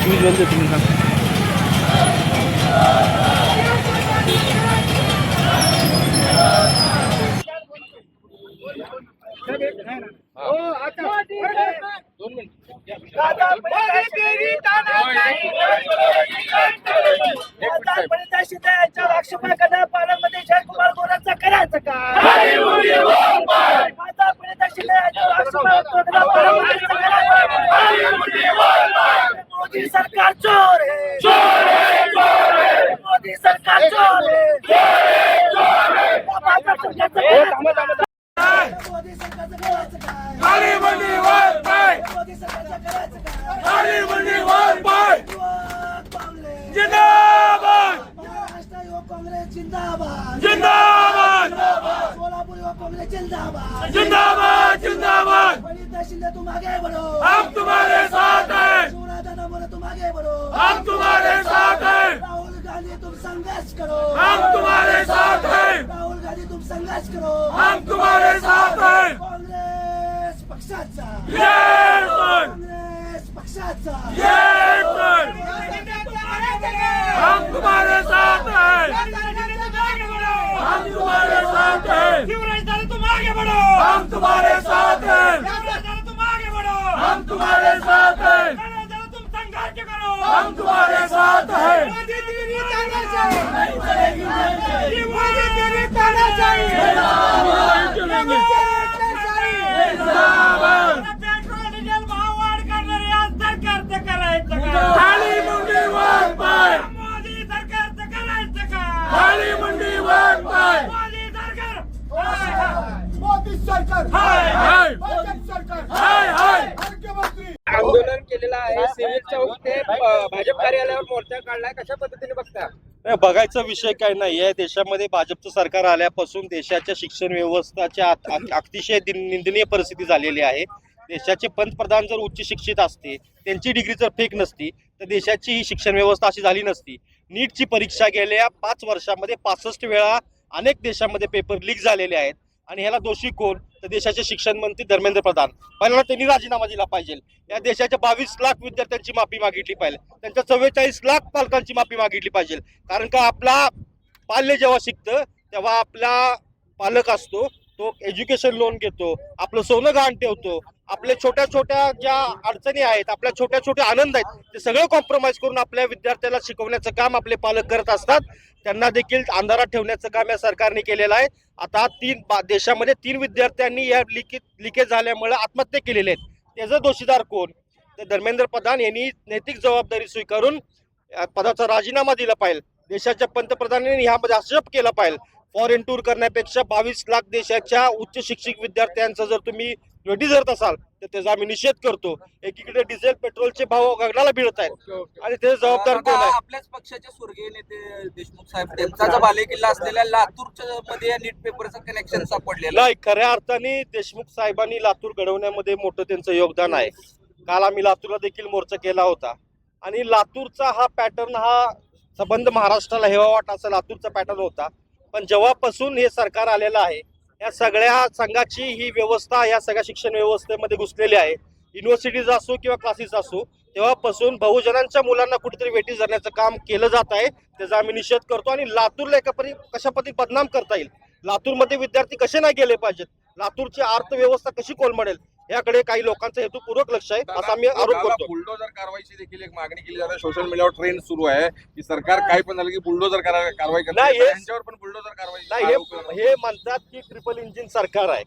मी बोलतो तुम्ही सांग. पालकमध्ये जयकुमार गोरांचा करायचं काय? मोदी सरकार चोर है, मोदी सरकार चोर है. मोदी सरकारचं करायचं काय? मोदी सरकारचं करायचं काय? युवक काँग्रेस महाराष्ट्र युवक काँग्रेस जिंदाबाद, सोलापूर युवक काँग्रेस जिंदाबाद. वनिता शिंदे तुम आगे बढ़ो, हम तुम्हारे साथ हैं, शिवराज दादा बोले तुम आगे बढ़ो, हम तुम्हारे साथ हैं, राहुल गांधी तुम संघर्ष करो, हम तुम्हारे साथ हैं, राहुल गांधी तुम संघर्ष करो. हम तुम्हारे साथ हैं. काँग्रेस पक्षाचा, Yes, sir. काँग्रेस पक्षाचा. Yes, sir. हम तुम्हारे साथ हैं, हम तुम्हारे साथ हैं, तुम आगे बढ़ो, हम तुम्हारे साथ हैं, तुम आगे बढ़ो, हम तुम्हारे साथ हैं, तुम संघर्ष करो, हम तुम्हारे साथ हैं. मोदी तेरी ताना चाहिए, मोदी तेरी ताना चाहिए, जिंदाबाद. पेट्रोल डिझेल भाव वाढ करणारे आज सरकारचं करायचं का? खाली मुंडी वर पाय, मोदी सरकारचं करायचं का? खाली मुंडी वर पाय. मोदी सरकार मोदी सरकार, हाय हाय भाजप सरकार, हाय हाय. मुख्यमंत्री. आंदोलन केलेलं आहे सिव्हिल चौक ते भाजप कार्यालयावर मोर्चा काढलाय. कशा पद्धतीने बघता? नाही, बघायचा विषय काय नाहीये. देशामध्ये भाजपचं सरकार आल्यापासून देशाच्या शिक्षण व्यवस्थेच्या अतिशय निंदनीय परिस्थिती झालेली आहे. देशाचे पंतप्रधान जर उच्च शिक्षित असते, त्यांची डिग्री जर फेक नसती, तर देशाची ही शिक्षण व्यवस्था अशी झाली नसती. नीटची परीक्षा गेल्या 5 वर्षामध्ये 65 वेळा अनेक देशामध्ये पेपर लीक झालेले आहेत. आणि ह्याला दोषी कोण? तर देशाचे शिक्षण मंत्री धर्मेंद्र प्रधान. पहिल्यांदा त्यांनी राजीनामा दिला पाहिजे. या देशाच्या 22 लाख विद्यार्थ्यांची माफी मागितली पाहिजे. त्यांच्या 44 लाख पालकांची माफी मागितली पाहिजे. कारण का आपला पाल्य जेव्हा शिकतं तेव्हा आपला पालक असतो, तो एज्युकेशन लोन घेतो, आपलं सोनं गहाण ठेवतो, आपल्या छोट्या छोट्या ज्या अडचणी आहेत, आपल्या छोट्या छोट्या आनंद आहेत, ते सगळं कॉम्प्रोमाइज करून आपल्या विद्यार्थ्याला शिकवण्याचं काम आपले पालक करत असतात. त्यांना देखील अंधारात ठेवण्याचं काम या सरकारने केलेलं आहे. आता देशामध्ये 3 विद्यार्थ्यांनी या लिकेज झाल्यामुळे आत्महत्या केलेल्या आहेत. त्याचा दोषीदार कोण? तर धर्मेंद्र प्रधान यांनी नैतिक जबाबदारी स्वीकारून पदाचा राजीनामा दिला पाहिजे. देशाच्या पंतप्रधानांनी ह्यामध्ये हस्तक्षेप केला पाहिजे. फॉरेन टूर करण्यापेक्षा 22 लाख देशाच्या उच्च शिक्षित विद्यार्थ्यांचा जर तुम्ही नोटीस धरत असाल तर त्याचा आम्ही निषेध करतो. एकीकडे डिझेल पेट्रोलचे भाव गगनाला भिडत आहेत आणि ते जबाबदार कोण आहे? आपल्याच पक्षाचे स्वर्गीय नेते देशमुख साहेब त्यांचा बालेकिल्ला असलेल्या लातूरच्या मध्ये या नीट पेपरचं कनेक्शन सापडलेलं नाही, खऱ्या अर्थाने देशमुख साहेबांनी लातूर घडवण्यामध्ये मोठं त्यांचं योगदान आहे. काल आम्ही लातूरला देखील मोर्चा केला होता आणि लातूरचा हा पॅटर्न हा संबंध महाराष्ट्राला हेवा वाट असा लातूरचा पॅटर्न होता. पण जेव्हापासून हे सरकार आलेलं आहे, या सगळ्या संघाची ही व्यवस्था या सगळ्या शिक्षण व्यवस्थेमध्ये घुसलेली आहे. युनिव्हर्सिटीज असो किंवा क्लासेस असो, तेव्हापासून बहुजनांच्या मुलांना कुठेतरी वेटीस धरण्याचं काम केलं जात आहे. त्याचा आम्ही निषेध करतो. आणि लातूरला कशा पद्धती बदनाम करता येईल, लातूरमध्ये विद्यार्थी कसे नाही गेले पाहिजेत, लातूरची अर्थव्यवस्था कशी कोलमडेल, याकडे काही लोकांचं हेतुपूर्वक लक्ष आहे असा आम्ही आरोप करतो. बुलडोजर कारवाईची देखील एक मागणी केली जाते. सोशल मीडियावर ट्रेंड सुरू आहे की सरकार काय पण झालं की बुलडोजर कारवाई करणार. नाही, यांच्यावर पण बुलडोजर कारवाई नाही, हे म्हणतात की ट्रिपल इंजिन सरकार आहे.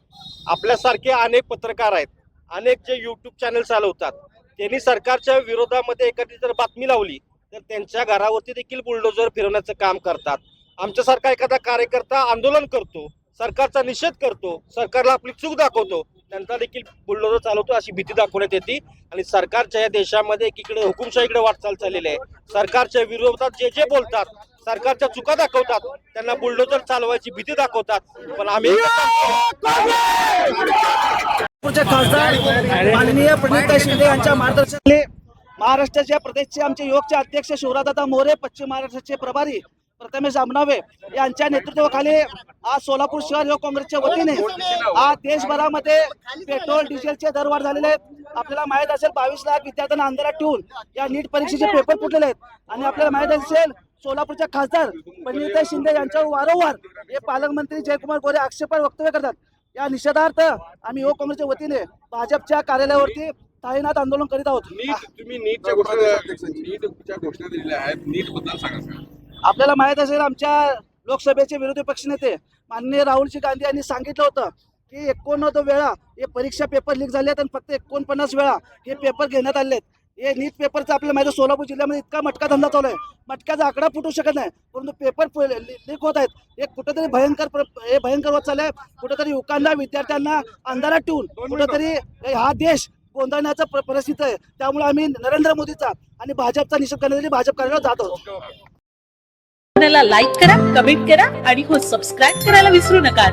आपल्यासारखे अनेक पत्रकार आहेत, अनेक जे युट्यूब चॅनल चालवतात, त्यांनी सरकारच्या विरोधामध्ये एखादी जर बातमी लावली तर त्यांच्या घरावरती देखील बुलडोजर फिरवण्याचं काम करतात. आमच्यासारखा एखादा कार्यकर्ता आंदोलन करतो, सरकारचा निषेध करतो, सरकारला आपली चूक दाखवतो, त्यांचा देखील बुलडोजर चालवतो अशी भीती दाखवण्यात येते. आणि सरकारच्या या देशामध्ये एकीकडे हुकुमशाहीकडे वाटचाल चाललेली आहे. सरकारच्या विरोधात जे जे बोलतात, सरकारच्या चुका दाखवतात, त्यांना बुलडोजर चालवायची भीती दाखवतात. पण आम्ही खासदार माननीय प्रणिता शिंदे यांच्या मार्गदर्शनाखाली महाराष्ट्राच्या प्रदेशचे आमचे युवकचे अध्यक्ष शिवराजदादा मोरे, पश्चिम महाराष्ट्राचे प्रभारी प्रथमेश आमनावे यांच्या नेतृत्वाखाली आज सोलापूर शहर युवक काँग्रेसच्या वतीने आज देशभरामध्ये पेट्रोल डिझेलचे दरवाढ झालेले आहेत. आपल्याला माहित असेल 22 लाख विद्यार्थ्यांना अंधारात ठेवून या नीट परीक्षेचे पेपर फुटलेले आहेत आणि आपल्याला माहित असेल सोलापूरच्या खासदार पंडितराव शिंदे यांच्यावर वारंवार हे पालकमंत्री जयकुमार गोरे आक्षेपार्ह वक्तव्य करतात. या निषेधार्थ आम्ही युवक काँग्रेसच्या वतीने भाजपच्या कार्यालयावरती स्थायीनाथ आंदोलन करीत आहोत. तुम्ही नीटच्या घोषणा दिलेल्या आहेत, नीट बद्दल सांगा सर. आपल्याला माहित असेल आमच्या लोकसभेचे विरोधी पक्षनेते माननीय राहुलजी गांधी यांनी सांगितलं होतं की 89 वेळा हे परीक्षा पेपर लीक झाले आहेत आणि फक्त 49 वेळा हे पेपर घेण्यात आले आहेत. हे नीट पेपरचा आपल्याला माहिती आहे सोलापूर जिल्ह्यामध्ये इतका मटका धंदा चालू आहे, मटक्याचा आकडा फुटू शकत नाही, परंतु पेपर लीक होत आहेत. हे कुठेतरी भयंकर होत चाललंय. कुठेतरी युवकांना विद्यार्थ्यांना अंधारात ठेवून कुठेतरी हा देश गोंधळण्याचा परिस्थिती आहे. त्यामुळे आम्ही नरेंद्र मोदीचा आणि भाजपचा निषेध करण्यासाठी भाजप कार्यालयावर जात आहोत. लाईक करा, कमेंट करा आणि हो सबस्क्राईब करायला विसरू नका.